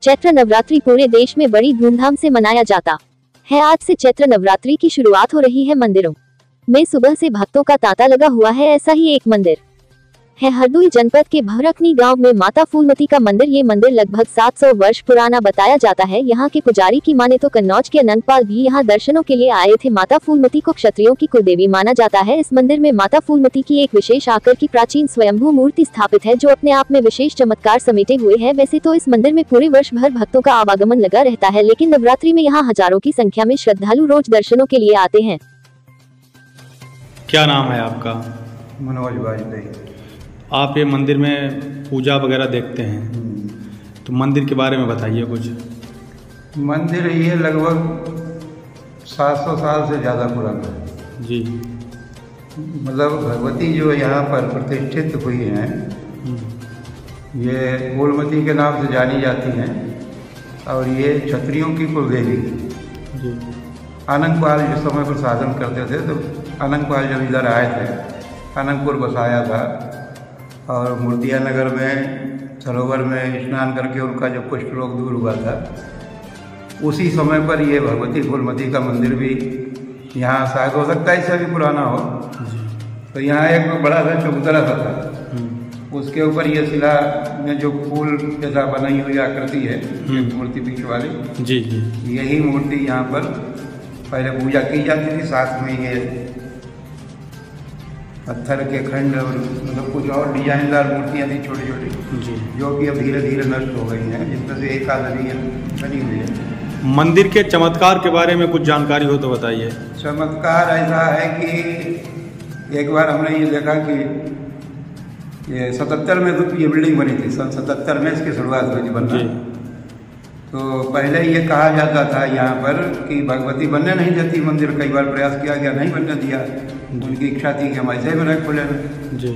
चैत्र नवरात्रि पूरे देश में बड़ी धूमधाम से मनाया जाता है। आज से चैत्र नवरात्रि की शुरुआत हो रही है। मंदिरों में सुबह से भक्तों का तांता लगा हुआ है। ऐसा ही एक मंदिर है हरदोई जनपद के भवरकनी गांव में माता फूलमती का मंदिर। ये मंदिर लगभग 700 वर्ष पुराना बताया जाता है। यहाँ के पुजारी की माने तो कन्नौज के अनंतपाल भी यहाँ दर्शनों के लिए आए थे। माता फूलमती को क्षत्रियों की कुलदेवी माना जाता है। इस मंदिर में माता फूलमती की एक विशेष आकार की प्राचीन स्वयंभू मूर्ति स्थापित है, जो अपने आप में विशेष चमत्कार समेटे हुए है। वैसे तो इस मंदिर में पूरे वर्ष भर भक्तों का आवागमन लगा रहता है, लेकिन नवरात्रि में यहाँ हजारों की संख्या में श्रद्धालु रोज दर्शनों के लिए आते हैं। क्या नाम है आपका? मनोज वाजपेयी। आप ये मंदिर में पूजा वगैरह देखते हैं, तो मंदिर के बारे में बताइए कुछ। मंदिर ये लगभग 700 साल से ज़्यादा पुराना है जी। मतलब भगवती जो यहाँ पर प्रतिष्ठित हुई हैं, ये फूलमती के नाम से जानी जाती हैं और ये क्षत्रियों की कुलदेवी जी। अनंतपाल जिस समय पर शासन करते थे, तो अनंतपाल जब इधर आए थे, अनंतपुर बसाया था और मूर्तिया नगर में सरोवर में स्नान करके उनका जो कुष्ठ रोग दूर हुआ था, उसी समय पर ये भगवती फूलमती का मंदिर भी यहाँ शायद हो सकता है इससे भी पुराना हो। तो यहाँ एक बड़ा सा चबूतरा सा था, उसके ऊपर ये शिला में जो फूल जैसा बनाई हुई आकृति है, मूर्ति पीछे वाली जी जी, यही मूर्ति यहाँ पर पहले पूजा की जाती थी। साथ में ये पत्थर के खंड और मतलब कुछ और डिजाइनदार मूर्तियाँ थी छोटी छोटी, जो कि अब धीरे धीरे नष्ट हो गई हैं, जिसमें से एक आधी बनी हुई है। मंदिर के चमत्कार के बारे में कुछ जानकारी हो तो बताइए। चमत्कार ऐसा है कि एक बार हमने ये देखा कि ये 77 में तो ये बिल्डिंग बनी थी, सन 77 में इसकी शुरुआत हुई थी बनना। तो पहले ये कहा जाता था यहाँ पर कि भगवती बनने नहीं देती मंदिर, कई बार प्रयास किया गया, नहीं बनने दिया। उनकी इच्छा थी कि हम ऐसे में रख खुले जी।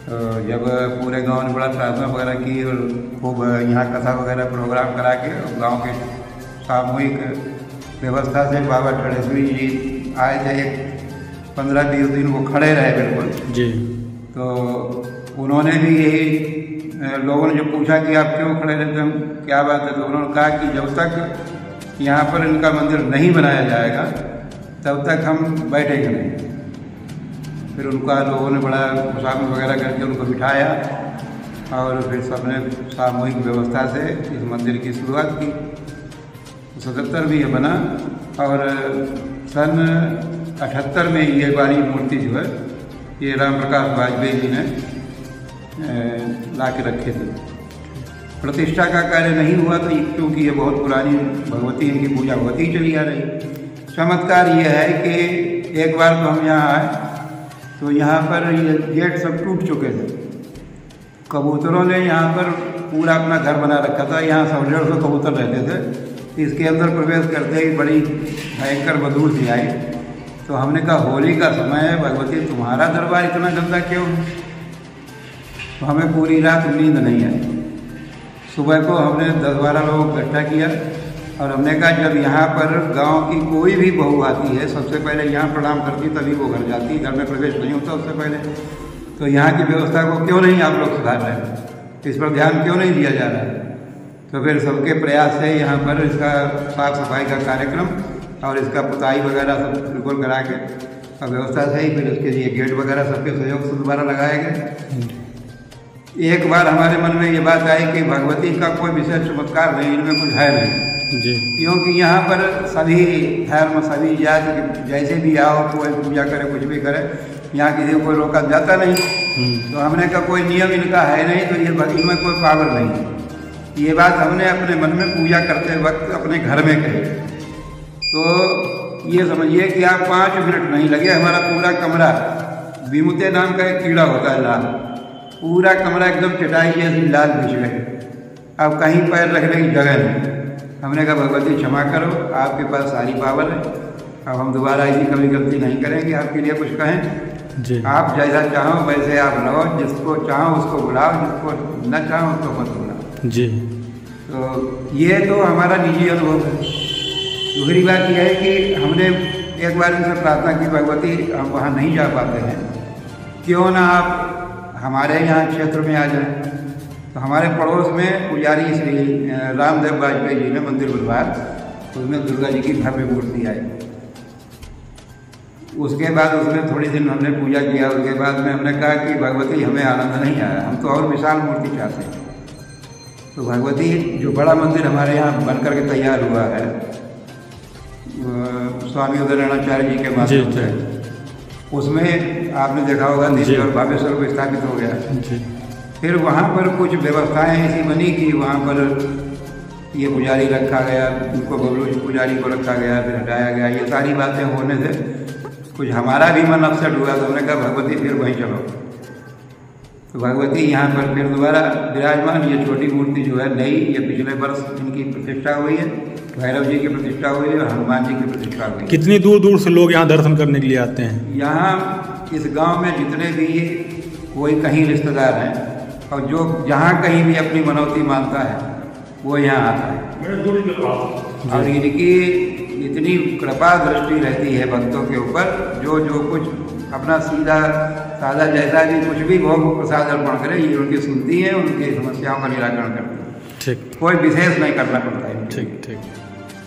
तो जब पूरे गांव ने बड़ा प्रार्थना वगैरह की और खूब यहाँ कथा वगैरह प्रोग्राम करा के गांव के सामूहिक व्यवस्था से बाबा ठड़ेश्वरी जी आए थे, 15-20 दिन वो खड़े रहे बिल्कुल जी। तो उन्होंने भी यही, लोगों ने जो पूछा कि आप क्यों खड़े रहते हैं, क्या बात है, तो उन्होंने कहा कि जब तक यहाँ पर इनका मंदिर नहीं बनाया जाएगा तब तक हम बैठेंगे नहीं। फिर उनका लोगों ने बड़ा मुसाफिर वगैरह करके उनको बिठाया और फिर सबने सामूहिक व्यवस्था से इस मंदिर की शुरुआत की। 77 में ये बना और सन 78 में ये वाली मूर्ति जो है ये राम प्रकाश वाजपेयी जी ने ला के रखे थे। प्रतिष्ठा का कार्य नहीं हुआ तो क्योंकि ये बहुत पुरानी भगवती, इनकी पूजा होती चली आ रही। चमत्कार ये है कि एक बार तो हम यहाँ आए तो यहाँ पर ये गेट सब टूट चुके थे। कबूतरों ने यहाँ पर पूरा अपना घर बना रखा था, यहाँ 150 कबूतर रहते थे। इसके अंदर प्रवेश करते ही बड़ी भयंकर बदबू सी आई। तो हमने कहा होली का समय है भगवती, तुम्हारा दरबार इतना गंदा क्यों? तो हमें पूरी रात नींद नहीं आई। सुबह को हमने 10-12 लोगों को इकट्ठा किया और हमने कहा जब यहाँ पर गांव की कोई भी बहू आती है, सबसे पहले यहाँ प्रणाम करती तभी वो घर जाती, घर में प्रवेश नहीं होता उससे पहले। तो यहाँ की व्यवस्था को क्यों नहीं आप लोग सुधार रहे हैं, इस पर ध्यान क्यों नहीं दिया जा रहा है? तो फिर सबके प्रयास से यहाँ पर इसका साफ सफाई का कार्यक्रम और इसका पुताई वगैरह सब बिल्कुल करा के और व्यवस्था से ही फिर इसके लिए गेट वगैरह सबके सहयोग से दोबारा लगाए गए। एक बार हमारे मन में ये बात आई कि भगवती का कोई विशेष चमत्कार नहीं, इनमें कुछ है नहीं जी। क्योंकि यहाँ पर सभी धर्म, सभी जाति जैसे भी आओ, कोई पूजा करे, कुछ भी करे, यहाँ किसी को कोई रोका जाता नहीं। तो हमने कहा कोई नियम इनका है नहीं, तो ये इनमें कोई पावर नहीं है। ये बात हमने अपने मन में पूजा करते वक्त अपने घर में कही। तो ये समझिए कि आप 5 मिनट नहीं लगे, हमारा पूरा कमरा, विमुते नाम का एक कीड़ा होता है लाल, पूरा कमरा एकदम चटाई जैसी लाल बिछ गए। अब कहीं पैर रखने की जगह नहीं। हमने कहा भगवती क्षमा करो, आपके पास सारी पावर है, अब हम दोबारा ऐसी कभी गलती नहीं करेंगे। आपके लिए कुछ कहें जी। आप जैसा चाहो वैसे आप रहो, जिसको चाहो उसको बुलाओ, जिसको न चाहो उसको मत बुलाओ जी। तो ये तो हमारा निजी अनुभव है। दूसरी बात यह है कि हमने एक बार इनसे प्रार्थना की, भगवती हम वहाँ नहीं जा पाते हैं, क्यों ना आप हमारे यहाँ क्षेत्र में आ जाए। तो हमारे पड़ोस में पुजारी श्री रामदेव वाजपेयी जी ने मंदिर बनवाया, उसमें दुर्गा जी की भव्य मूर्ति आई। उसके बाद उसमें थोड़ी दिन हमने पूजा किया। उसके बाद में हमने कहा कि भगवती हमें आनंद नहीं आया, हम तो और विशाल मूर्ति चाहते हैं। तो भगवती जो बड़ा मंदिर हमारे यहाँ बनकर के तैयार हुआ है स्वामी उदयनारायणाचार्य जी के माध्यम से, उसमें आपने देखा होगा दिव्य और भव्य स्वरूप स्थापित हो गया। फिर वहाँ पर कुछ व्यवस्थाएं ऐसी बनी कि वहाँ पर ये पुजारी रखा गया, उनको बबलू पुजारी को रखा गया, फिर हटाया गया। ये सारी बातें होने से कुछ हमारा भी मन अपसेट हुआ, तो हमने कहा भगवती फिर वहीं चलो। तो भगवती यहाँ पर फिर दोबारा विराजमान। ये छोटी मूर्ति जो है नई, ये पिछले वर्ष इनकी प्रतिष्ठा हुई है, भैरव जी की प्रतिष्ठा हुई है और हनुमान जी की प्रतिष्ठा हुई है। कितनी दूर दूर से लोग यहाँ दर्शन करने के लिए आते हैं? यहाँ इस गांव में जितने भी कोई कहीं रिश्तेदार हैं और जो जहाँ कहीं भी अपनी मनौती मानता है वो यहाँ आता है। और इनकी इतनी कृपा दृष्टि रहती है भक्तों के ऊपर, जो कुछ अपना सीधा सादा जैसा भी कुछ भी भोग प्रसाद अर्पण करे, ये उनकी सुनती है, उनकी समस्याओं का निराकरण करती है। ठीक, कोई विशेष नहीं करना पड़ता है। ठीक ठीक।